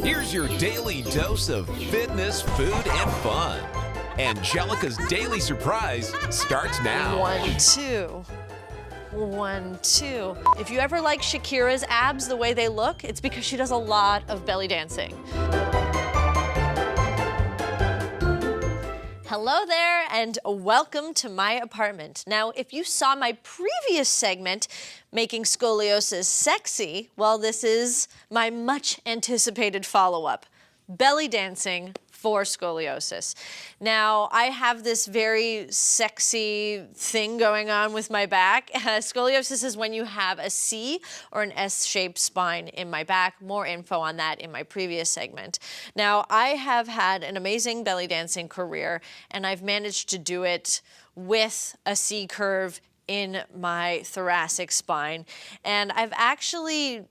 Here's your daily dose of fitness, food, and fun. Anjelica's Daily Surprise starts now. 1, 2. 1, 2. If you ever like Shakira's abs, the way they look, it's because she does a lot of belly dancing. Hello there and welcome to my apartment. Now, if you saw my previous segment, Making Scoliosis Sexy, well, this is my much anticipated follow-up, belly dancing for scoliosis. Now, I have this very sexy thing going on with my back. Scoliosis is when you have a C or an S-shaped spine in my back. More info on that in my previous segment. Now, I have had an amazing belly dancing career, and I've managed to do it with a C curve in my thoracic spine. And I've actually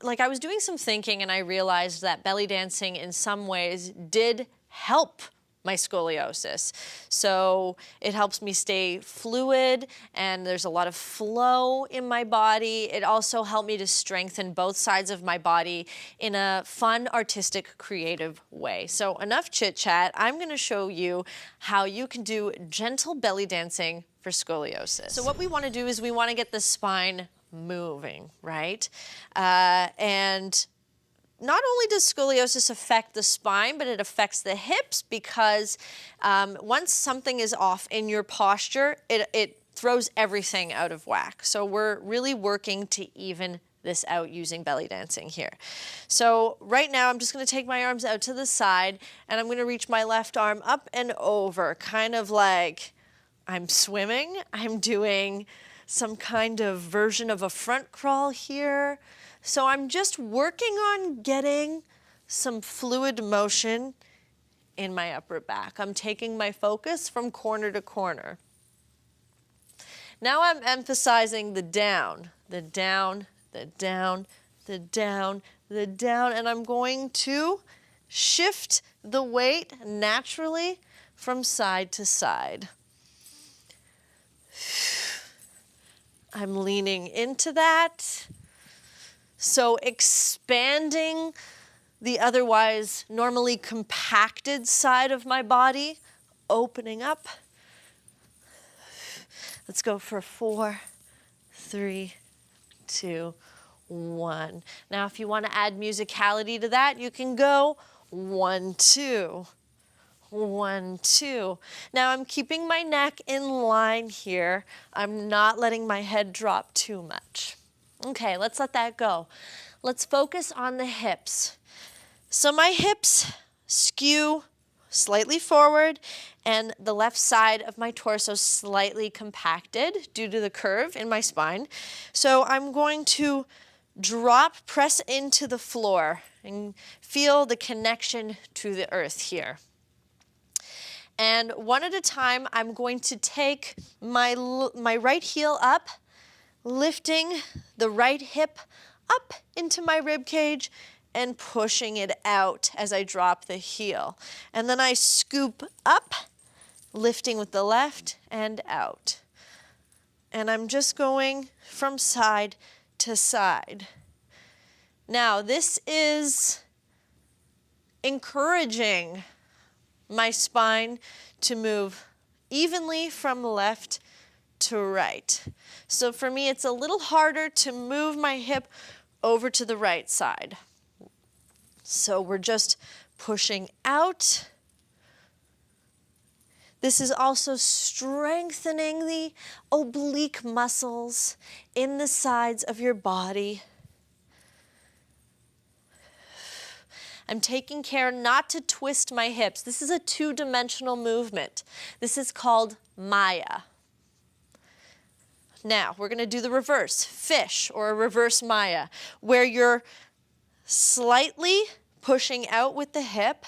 I was doing some thinking and I realized that belly dancing in some ways did help my scoliosis. So it helps me stay fluid and there's a lot of flow in my body. It also helped me to strengthen both sides of my body in a fun, artistic, creative way. So enough chit chat. I'm gonna show you how you can do gentle belly dancing for scoliosis. So what we wanna do is we wanna get the spine moving, right? And not only does scoliosis affect the spine, but it affects the hips because once something is off in your posture, it throws everything out of whack. So we're really working to even this out using belly dancing here. So right now I'm just gonna take my arms out to the side and I'm gonna reach my left arm up and over, kind of like I'm swimming. I'm doing some kind of version of a front crawl here. So I'm just working on getting some fluid motion in my upper back. I'm taking my focus from corner to corner. Now I'm emphasizing the down, the down, the down, the down, the down, and I'm going to shift the weight naturally from side to side. I'm leaning into that. So expanding the otherwise normally compacted side of my body, opening up. Let's go for 4, 3, 2, 1. Now, if you want to add musicality to that, you can go 1, 2. 1, 2. Now I'm keeping my neck in line here. I'm not letting my head drop too much. Okay, let's let that go. Let's focus on the hips. So my hips skew slightly forward and the left side of my torso slightly compacted due to the curve in my spine. So I'm going to press into the floor and feel the connection to the earth here. And one at a time, I'm going to take my right heel up, lifting the right hip up into my rib cage and pushing it out as I drop the heel. And then I scoop up, lifting with the left and out. And I'm just going from side to side. Now, this is encouraging my spine to move evenly from left to right. So for me, it's a little harder to move my hip over to the right side. So we're just pushing out. This is also strengthening the oblique muscles in the sides of your body. I'm taking care not to twist my hips. This is a two-dimensional movement. This is called Maya. Now, we're gonna do the reverse, fish, or a reverse Maya, where you're slightly pushing out with the hip.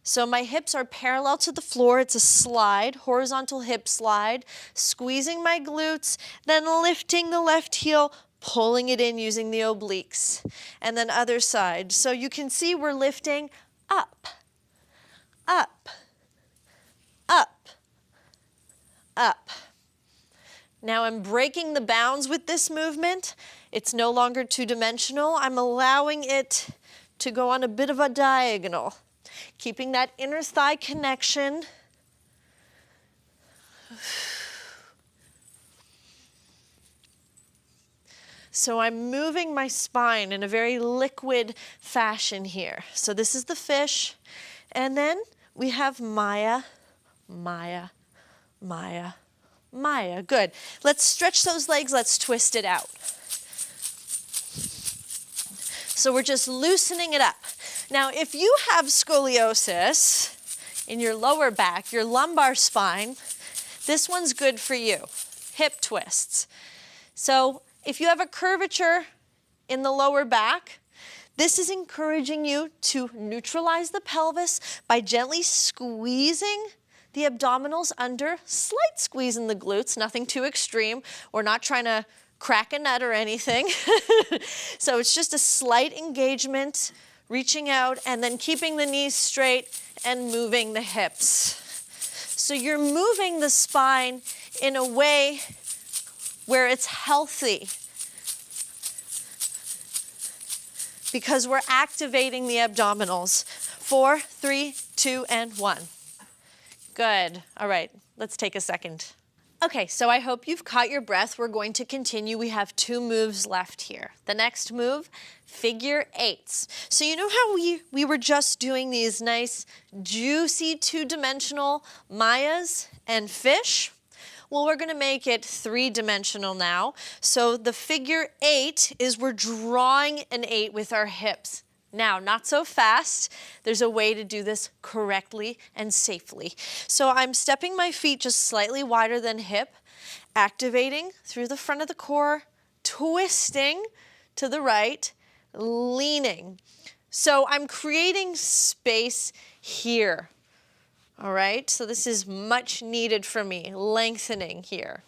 So my hips are parallel to the floor. It's a slide, horizontal hip slide, squeezing my glutes, then lifting the left heel, pulling it in using the obliques, and then other side. So you can see we're lifting up, up, up, up. Now I'm breaking the bounds with this movement. It's no longer two-dimensional. I'm allowing it to go on a bit of a diagonal, keeping that inner thigh connection. So I'm moving my spine in a very liquid fashion here. So this is the fish, and then we have Maya, Maya, Maya, Maya. Good. Let's stretch those legs, let's twist it out. So we're just loosening it up. Now, if you have scoliosis in your lower back, your lumbar spine, this one's good for you. Hip twists. So if you have a curvature in the lower back, this is encouraging you to neutralize the pelvis by gently squeezing the abdominals under, slight squeeze in the glutes, nothing too extreme. We're not trying to crack a nut or anything. So it's just a slight engagement, reaching out, and then keeping the knees straight and moving the hips. So you're moving the spine in a way where it's healthy, because we're activating the abdominals. 4, 3, 2, and 1. Good. All right, let's take a second. Okay, so I hope you've caught your breath. We're going to continue. We have 2 moves left here. The next move, figure 8s. So you know how we were just doing these nice, juicy 2-dimensional Mayas and fish? Well, we're going to make it 3-dimensional now. So the figure 8 is we're drawing an 8 with our hips. Now, not so fast. There's a way to do this correctly and safely. So I'm stepping my feet just slightly wider than hip, activating through the front of the core, twisting to the right, leaning. So I'm creating space here. All right, so this is much needed for me, lengthening here.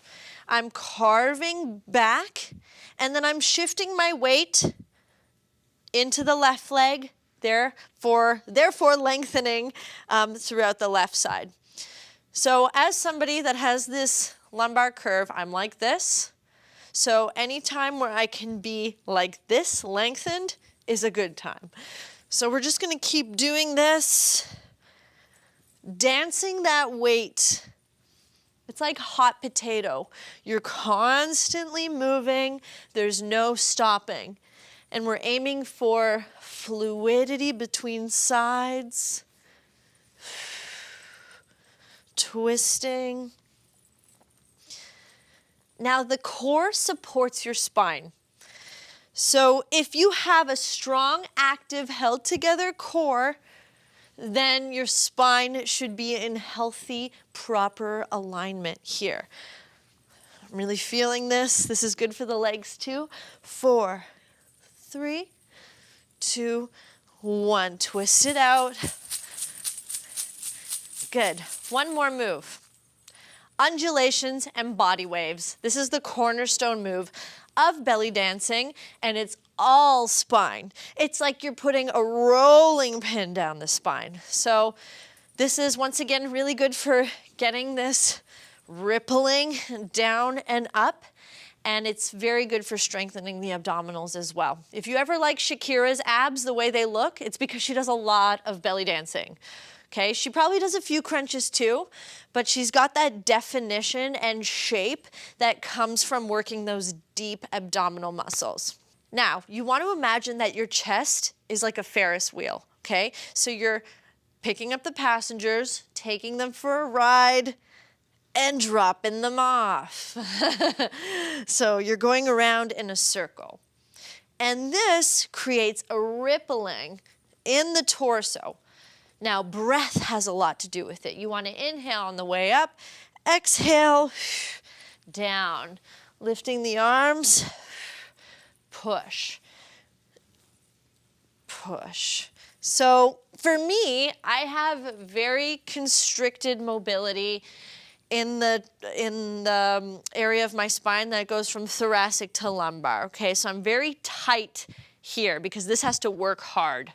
I'm carving back, and then I'm shifting my weight into the left leg, therefore lengthening throughout the left side. So as somebody that has this lumbar curve, I'm like this. So anytime where I can be like this, lengthened, is a good time. So we're just gonna keep doing this, dancing that weight. It's like hot potato. You're constantly moving, there's no stopping. And we're aiming for fluidity between sides, twisting. Now the core supports your spine. So if you have a strong, active, held together core, then your spine should be in healthy, proper alignment here. I'm really feeling this. This is good for the legs too. 4, 3, 2, 1. Twist it out. Good. One more move. Undulations and body waves. This is the cornerstone move of belly dancing, and it's all spine. It's like you're putting a rolling pin down the spine. So this is, once again, really good for getting this rippling down and up. And it's very good for strengthening the abdominals as well. If you ever like Shakira's abs, the way they look, it's because she does a lot of belly dancing. Okay, she probably does a few crunches too, but she's got that definition and shape that comes from working those deep abdominal muscles. Now, you want to imagine that your chest is like a Ferris wheel, okay? So you're picking up the passengers, taking them for a ride, and dropping them off. So you're going around in a circle. And this creates a rippling in the torso. Now, breath has a lot to do with it. You want to inhale on the way up, exhale, down, lifting the arms, push, push. So for me, I have very constricted mobility in the area of my spine that goes from thoracic to lumbar, okay? So I'm very tight here because this has to work hard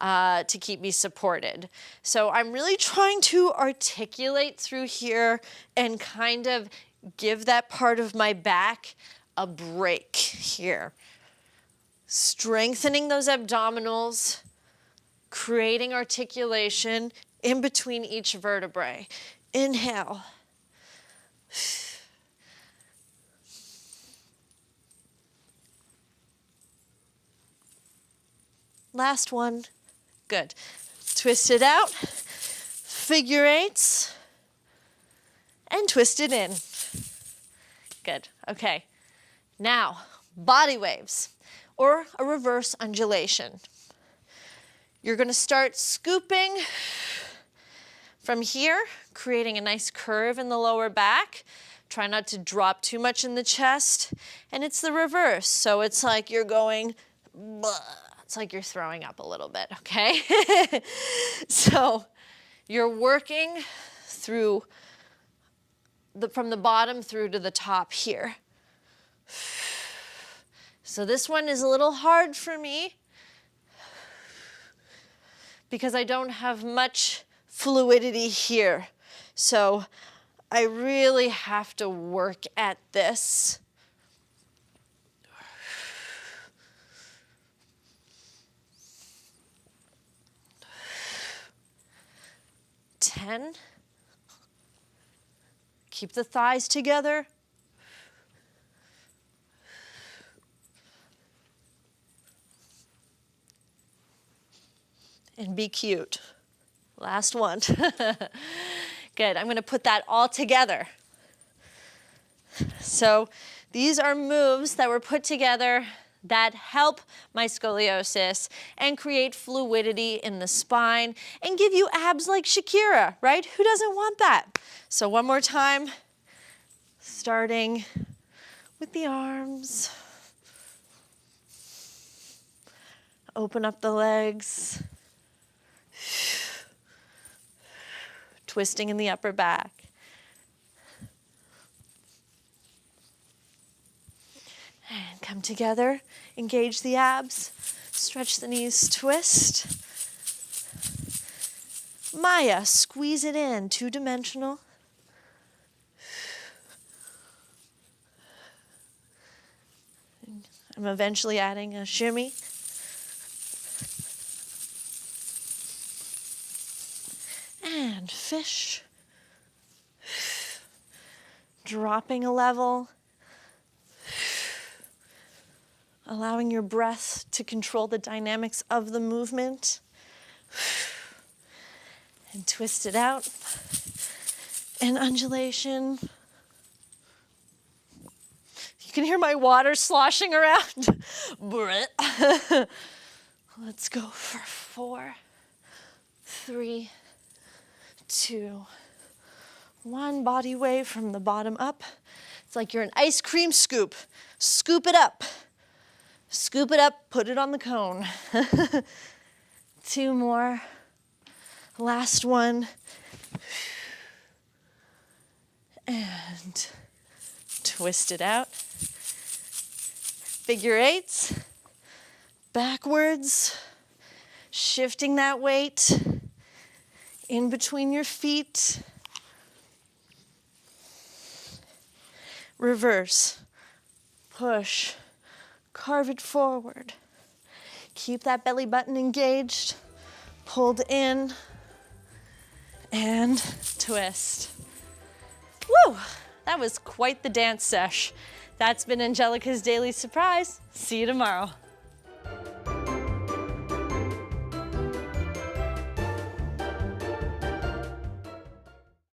to keep me supported. So I'm really trying to articulate through here and kind of give that part of my back a break here. Strengthening those abdominals, creating articulation in between each vertebrae. Inhale. Last one. Good. Twist it out. Figure eights. And twist it in. Good. Okay. Now, body waves or a reverse undulation. You're going to start scooping from here, creating a nice curve in the lower back. Try not to drop too much in the chest. And it's the reverse. So it's like you're going, it's like you're throwing up a little bit, okay? So you're working through from the bottom through to the top here. So this one is a little hard for me because I don't have much fluidity here. So I really have to work at this. Keep the thighs together. And be cute. Last one. Good, I'm gonna put that all together. So these are moves that were put together that help my scoliosis and create fluidity in the spine and give you abs like Shakira, right? Who doesn't want that? So one more time, starting with the arms. Open up the legs. Twisting in the upper back. And come together, engage the abs, stretch the knees, twist. Maya, squeeze it in, two-dimensional. I'm eventually adding a shimmy. And fish. Dropping a level. Allowing your breath to control the dynamics of the movement. And twist it out. And undulation. You can hear my water sloshing around. Let's go for 4, 3, 2, 1. Body wave from the bottom up. It's like you're an ice cream scoop. Scoop it up. Scoop it up, put it on the cone. 2 more. Last one. And twist it out. Figure eights. Backwards. Shifting that weight in between your feet. Reverse. Push. Carve it forward. Keep that belly button engaged, pulled in, and twist. Woo! That was quite the dance sesh. That's been Anjelica's Daily Surprise. See you tomorrow.